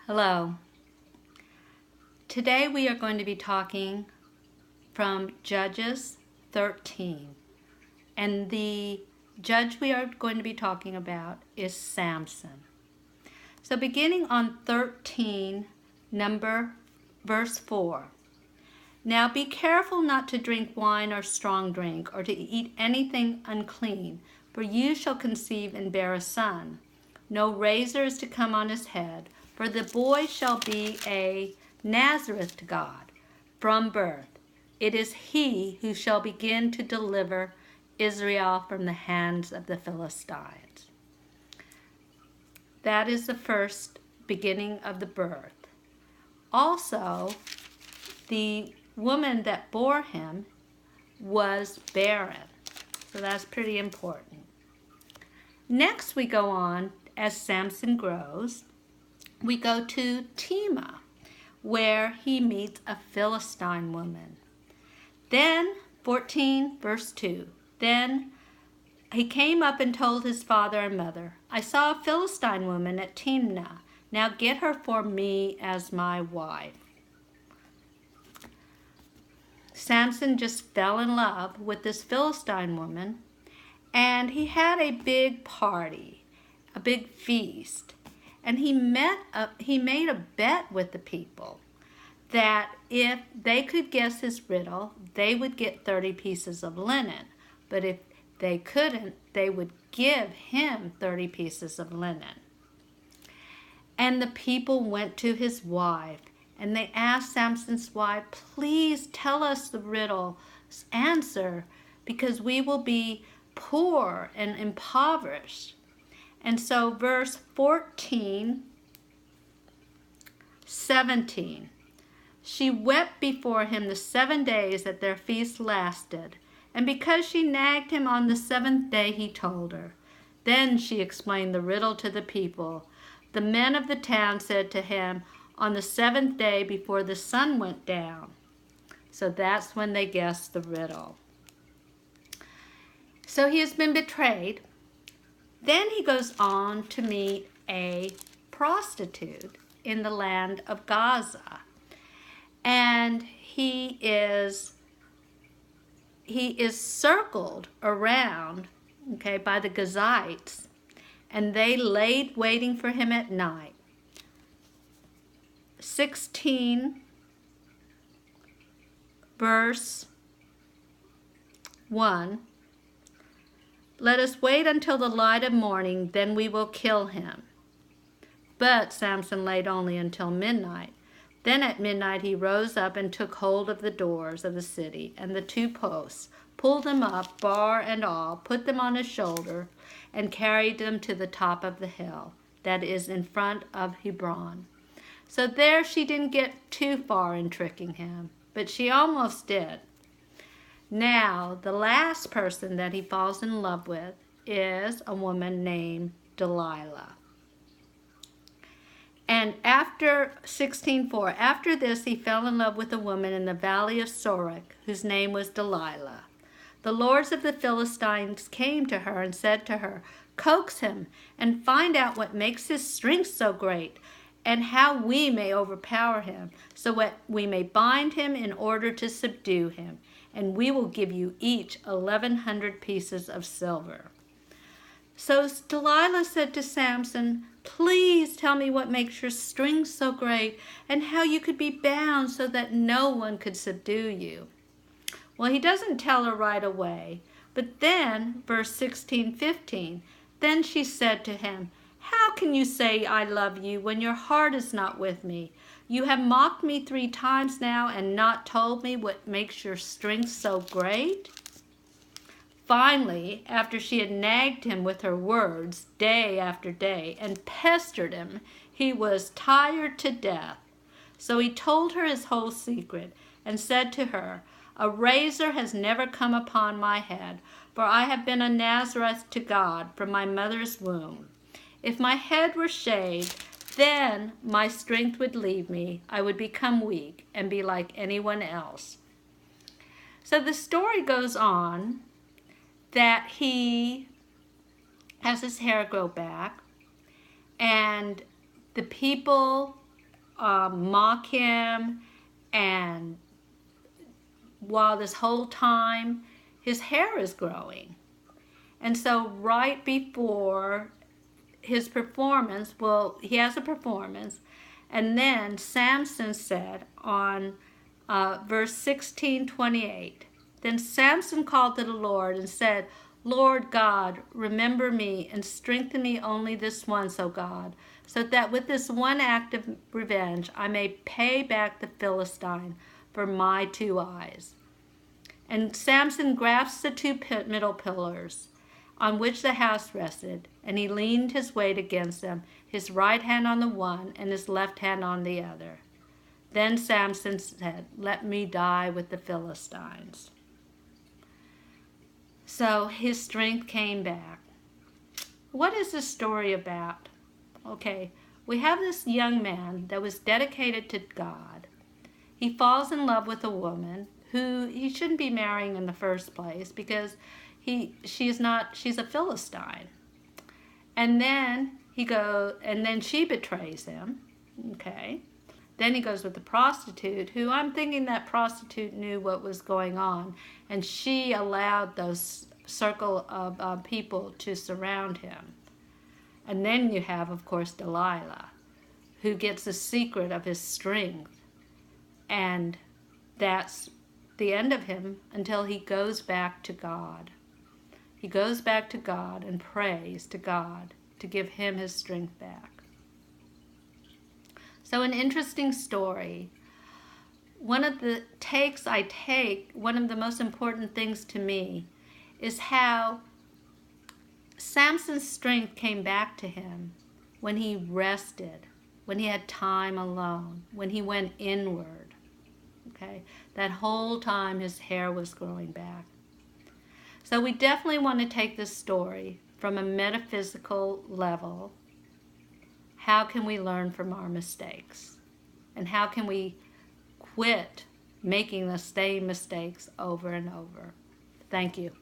Hello. Today we are going to be talking from Judges 13. And the judge we are going to be talking about is Samson. So beginning on 13, verse 4. Now be careful not to drink wine or strong drink, or to eat anything unclean, for you shall conceive and bear a son. No razor is to come on his head, for the boy shall be a Nazareth to God from birth. It is he who shall begin to deliver Israel from the hands of the Philistines. That is the first beginning of the birth. Also, the woman that bore him was barren. So that's pretty important. Next we go on, as Samson grows, we go to Timnah, where he meets a Philistine woman. Then, 14 verse 2, then he came up and told his father and mother, I saw a Philistine woman at Timnah. Now get her for me as my wife. Samson just fell in love with this Philistine woman, and he had a big party, a big feast, and he made a bet with the people that if they could guess his riddle, they would get 30 pieces of linen, but if they couldn't, they would give him 30 pieces of linen. And the people went to his wife, and they asked Samson's wife, please tell us the riddle's answer, because we will be poor and impoverished. And so verse 14, 17, she wept before him the 7 days that their feast lasted, and because she nagged him on the 7th day, he told her. Then she explained the riddle to the people. The men of the town said to him, on the 7th day before the sun went down. So that's when they guessed the riddle. So he has been betrayed. Then he goes on to meet a prostitute in the land of Gaza. And he is circled around, by the Gazites, and they laid waiting for him at night. 16 verse 1. Let us wait until the light of morning, then we will kill him. But Samson laid only until midnight. Then at midnight he rose up and took hold of the doors of the city and the 2 posts, pulled them up, bar and all, put them on his shoulder, and carried them to the top of the hill that is in front of Hebron. So there she didn't get too far in tricking him, but she almost did. Now, the last person that he falls in love with is a woman named Delilah. And after 16:4, after this he fell in love with a woman in the valley of Sorek, whose name was Delilah. The lords of the Philistines came to her and said to her, coax him and find out what makes his strength so great, and how we may overpower him, so that we may bind him in order to subdue him, and we will give you each 1,100 pieces of silver. So Delilah said to Samson, please tell me what makes your strength so great, and how you could be bound so that no one could subdue you. Well, he doesn't tell her right away, but then, verse 16-15, then she said to him, how can you say I love you when your heart is not with me? You have mocked me 3 times now and not told me what makes your strength so great? Finally, after she had nagged him with her words day after day and pestered him, he was tired to death. So he told her his whole secret and said to her, a razor has never come upon my head, for I have been a Nazareth to God from my mother's womb. If my head were shaved, then my strength would leave me. I would become weak and be like anyone else. So the story goes on that he has his hair grow back, and the people mock him, and while this whole time his hair is growing. And so right before his performance, well, he has a performance, and then Samson said on verse 16:28, then Samson called to the Lord and said, Lord God, remember me and strengthen me only this once, O God, so that with this one act of revenge I may pay back the Philistine for my 2 eyes. And Samson grasped the 2 middle pillars on which the house rested, and he leaned his weight against them, his right hand on the one and his left hand on the other. Then Samson said, let me die with the Philistines. So his strength came back. What is this story about? Okay, we have this young man that was dedicated to God. He falls in love with a woman who he shouldn't be marrying in the first place because she's a Philistine. And then she betrays him. Okay. Then he goes with the prostitute, who I'm thinking that prostitute knew what was going on, and she allowed those circle of people to surround him. And then you have, of course, Delilah, who gets the secret of his strength, and that's the end of him until he goes back to God. He goes back to God and prays to God to give him his strength back. So an interesting story. One of the takes I take, one of the most important things to me, is how Samson's strength came back to him when he rested, when he had time alone, when he went inward. Okay, that whole time his hair was growing back. So we definitely want to take this story from a metaphysical level. How can we learn from our mistakes? And how can we quit making the same mistakes over and over? Thank you.